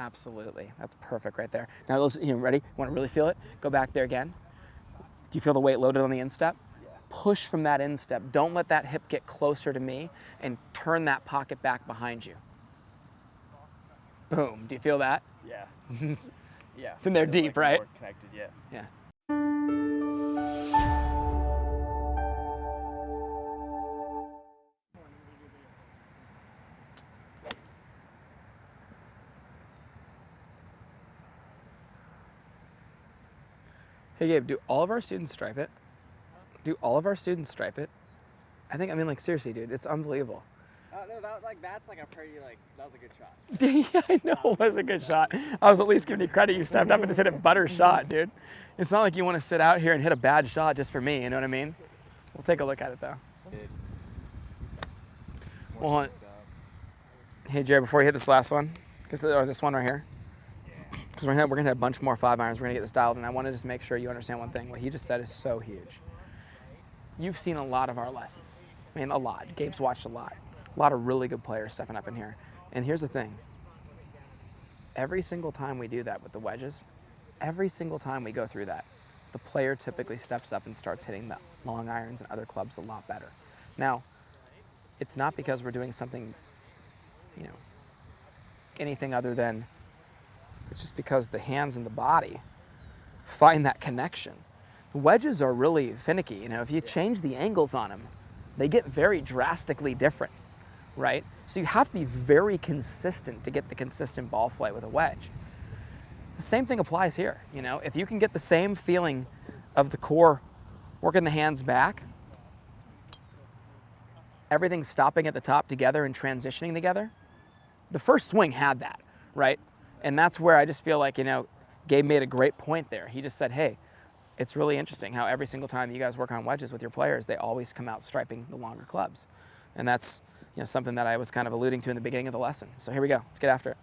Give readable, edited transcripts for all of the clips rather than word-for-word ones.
Absolutely. That's perfect right there. Now, listen, you ready? Want to really feel it? Go back there again. Do you feel the weight loaded on the instep? Yeah. Push from that instep. Don't let that hip get closer to me, and turn that pocket back behind you. Boom. Do you feel that? Yeah. Yeah. It's in there Feels deep, like right? More connected, yeah. Yeah. Hey Gabe, do all of our students stripe it? Do all of our students stripe it? I mean, like, seriously, dude, it's unbelievable. No, that's like a pretty, that was a good shot. Yeah, I know it was a good shot. I was at least giving you credit. You stepped up and just hit a butter shot, dude. It's not like you want to sit out here and hit a bad shot just for me, you know what I mean? We'll take a look at it, though. Well, hey, Jared, before you hit this last one, or this one right here, because we're gonna hit a bunch more 5-irons, we're gonna get this dialed, and I want to just make sure you understand one thing. What he just said is so huge. You've seen a lot of our lessons. I mean, a lot. Gabe's watched a lot. A lot of really good players stepping up in here. And here's the thing. Every single time we do that with the wedges, every single time we go through that, the player typically steps up and starts hitting the long irons and other clubs a lot better. Now, it's not because we're doing something, anything other than, it's just because the hands and the body find that connection. The wedges are really finicky. If you change the angles on them, they get very drastically different, right? So you have to be very consistent to get the consistent ball flight with a wedge. The same thing applies here. If you can get the same feeling of the core working the hands back, everything stopping at the top together and transitioning together, the first swing had that, right? And that's where I just feel like, Gabe made a great point there. He just said, hey, it's really interesting how every single time you guys work on wedges with your players, they always come out striping the longer clubs. And that's something that I was kind of alluding to in the beginning of the lesson. So here we go. Let's get after it.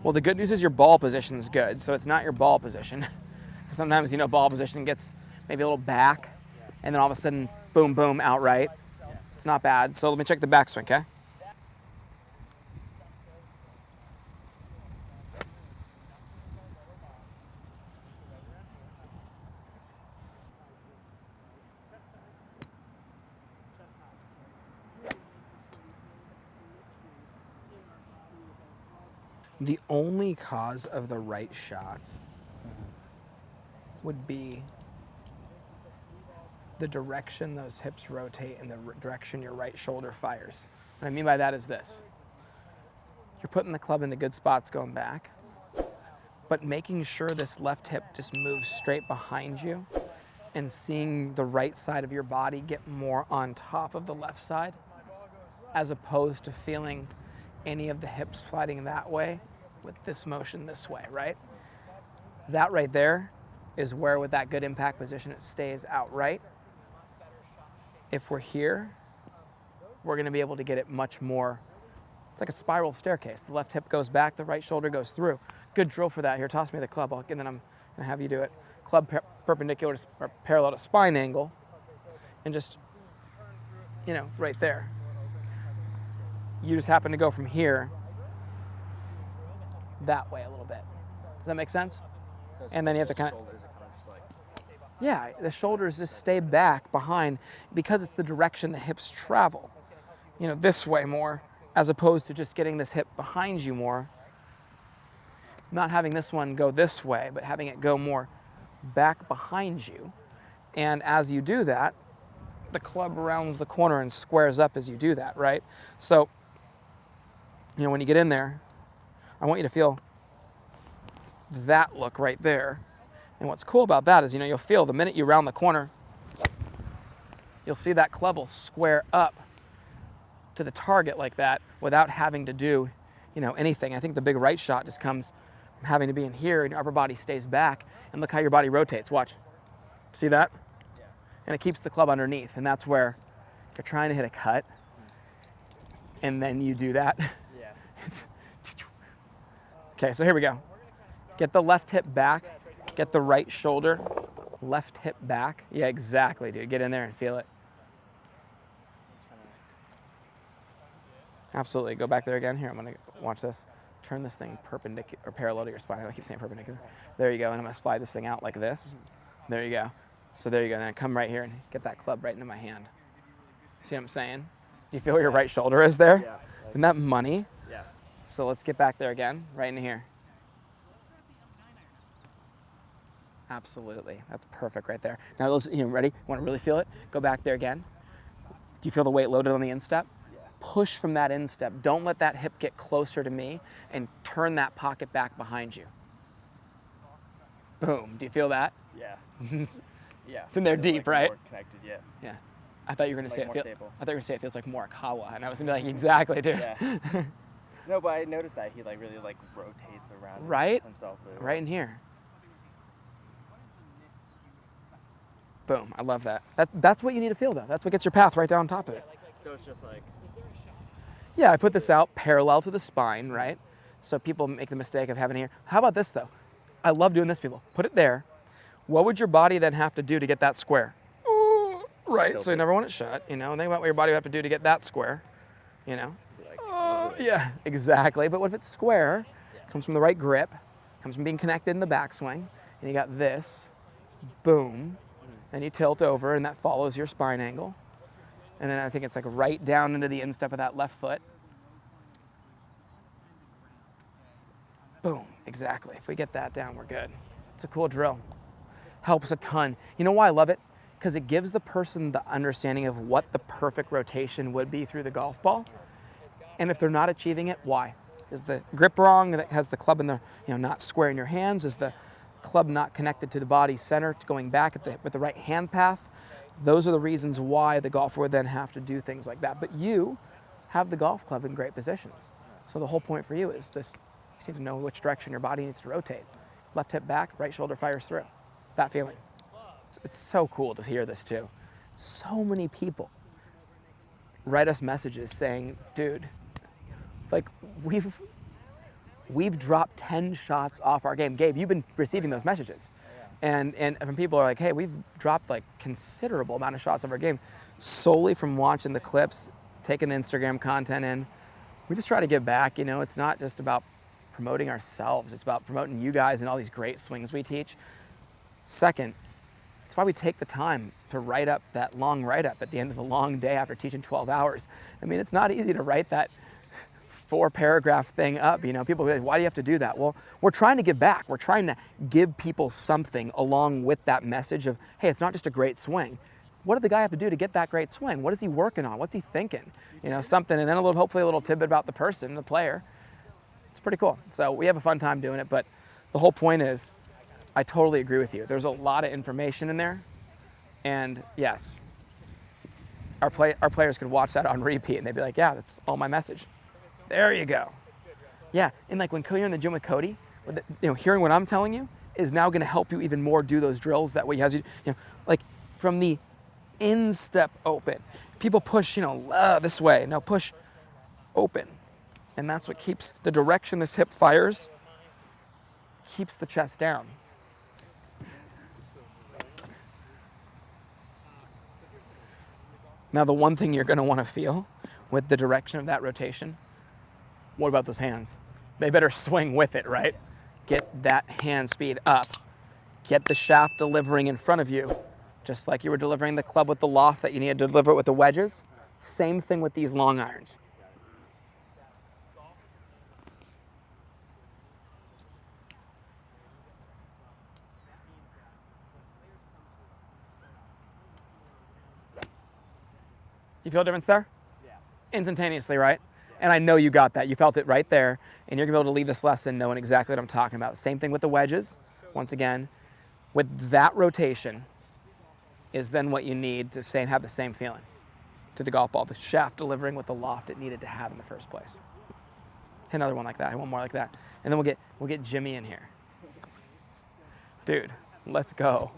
Well, the good news is your ball position is good, so it's not your ball position. Sometimes, ball position gets maybe a little back, and then all of a sudden, boom, boom, outright. It's not bad. So let me check the backswing, okay? The only cause of the right shots would be the direction those hips rotate and the direction your right shoulder fires. What I mean by that is this. You're putting the club into good spots going back, but making sure this left hip just moves straight behind you and seeing the right side of your body get more on top of the left side, as opposed to feeling any of the hips sliding that way with this motion this way, right? That right there is where, with that good impact position, it stays outright. If we're here, we're gonna be able to get it much more, it's like a spiral staircase. The left hip goes back, the right shoulder goes through. Good drill for that. Here, toss me the club, and then I'm gonna have you do it. Club perpendicular to, or parallel to spine angle, and just, right there. You just happen to go from here that way a little bit. Does that make sense? So And then you have to kind of, yeah, the shoulders just stay back behind because it's the direction the hips travel, this way more, as opposed to just getting this hip behind you more. Not having this one go this way, but having it go more back behind you. And as you do that, the club rounds the corner and squares up as you do that, right? So, when you get in there, I want you to feel that look right there. And what's cool about that is, you'll feel the minute you round the corner, you'll see that club will square up to the target like that without having to do, anything. I think the big right shot just comes from having to be in here and your upper body stays back, and look how your body rotates. Watch. See that? Yeah. And it keeps the club underneath, and that's where if you're trying to hit a cut and then you do that, Yeah. it's Okay, so here we go. Get the left hip back, get the right shoulder, left hip back. Yeah, exactly, dude. Get in there and feel it. Absolutely. Go back there again. Here, I'm going to watch this. Turn this thing perpendicular or parallel to your spine. I keep saying perpendicular. There you go. And I'm going to slide this thing out like this. There you go. So there you go. And then come right here and get that club right into my hand. See what I'm saying? Do you feel where your right shoulder is there? Yeah. Isn't that money? Yeah. So let's get back there again, right in here. Absolutely. That's perfect right there. Now, let's, ready? Want to really feel it? Go back there again. Do you feel the weight loaded on the instep? Push from that instep. Don't let that hip get closer to me, and turn that pocket back behind you. Boom. Do you feel that? Yeah. Yeah. It's in there deep, right? More connected, yeah. Yeah. I thought you were going to say more stable. I thought you were going to say it feels like Morikawa, and I was going to be like, exactly, dude. Yeah. No, but I noticed that he really rotates around Right? himself. Really Right in here. Boom. I love that. That's what you need to feel, though. That's what gets your path right down on top of it. So it's just like... Yeah, I put this out parallel to the spine, right? So people make the mistake of having it here. How about this, though? I love doing this, people. Put it there. What would your body then have to do to get that square? Ooh, right, so you never want it shut, and think about what your body would have to do to get that square, Yeah, exactly. But what if it's square? Comes from the right grip, comes from being connected in the backswing, and you got this, boom, and you tilt over, and that follows your spine angle. And then I think it's like right down into the instep of that left foot. Boom, exactly. If we get that down, we're good. It's a cool drill. Helps a ton. You know why I love it? Because it gives the person the understanding of what the perfect rotation would be through the golf ball. And if they're not achieving it, why? Is the grip wrong that has the club in the, not square in your hands? Is the club not connected to the body center, going back with the right hand path? Those are the reasons why the golfer would then have to do things like that. But you have the golf club in great positions. So the whole point for you is just, you need to know which direction your body needs to rotate. Left hip back, right shoulder fires through. That feeling. It's so cool to hear this too. So many people write us messages saying, dude, we've dropped 10 shots off our game. Gabe, you've been receiving those messages. And from people are like, hey, we've dropped considerable amount of shots of our game solely from watching the clips, taking the Instagram content in. We just try to give back. It's not just about promoting ourselves. It's about promoting you guys and all these great swings we teach. Second, it's why we take the time to write up that long write-up at the end of the long day after teaching 12 hours. I mean, it's not easy to write that 4-paragraph thing up. People go, why do you have to do that? Well, we're trying to give back. We're trying to give people something along with that message of, hey, it's not just a great swing. What did the guy have to do to get that great swing? What is he working on? What's he thinking? Something, and then hopefully a little tidbit about the person, the player. It's pretty cool. So we have a fun time doing it, but the whole point is, I totally agree with you. There's a lot of information in there, and yes, our players could watch that on repeat, and they'd be like, yeah, that's all my message. There you go. Yeah, and when you're in the gym with Cody, hearing what I'm telling you is now going to help you even more do those drills. That way he has you, from the instep open. People push, this way. No, push open. And that's what keeps the direction this hip fires, keeps the chest down. Now, the one thing you're going to want to feel with the direction of that rotation, what about those hands? They better swing with it, right? Get that hand speed up. Get the shaft delivering in front of you, just like you were delivering the club with the loft that you need to deliver it with the wedges. Same thing with these long irons. You feel a difference there? Yeah. Instantaneously, right? And I know you got that. You felt it right there. And you're going to be able to leave this lesson knowing exactly what I'm talking about. Same thing with the wedges. Once again, with that rotation is then what you need to have the same feeling to the golf ball. The shaft delivering with the loft it needed to have in the first place. Hit another one like that. Hit one more like that. And then we'll get Jimmy in here. Dude, let's go.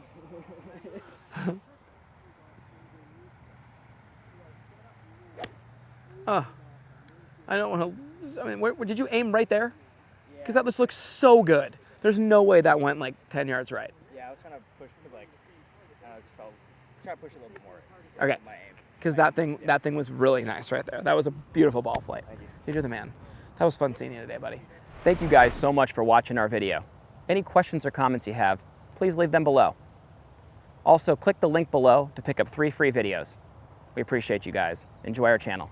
I don't want to. Did you aim right there? Yeah. Because that just looks so good. There's no way that went like 10 yards right. Yeah, I was trying to push with like, I just felt, try to push a little bit more. Okay. My aim. Because that thing was really nice right there. That was a beautiful ball flight. Thank you. Dude, you're the man. That was fun seeing you today, buddy. Thank you guys so much for watching our video. Any questions or comments you have, please leave them below. Also, click the link below to pick up 3 free videos. We appreciate you guys. Enjoy our channel.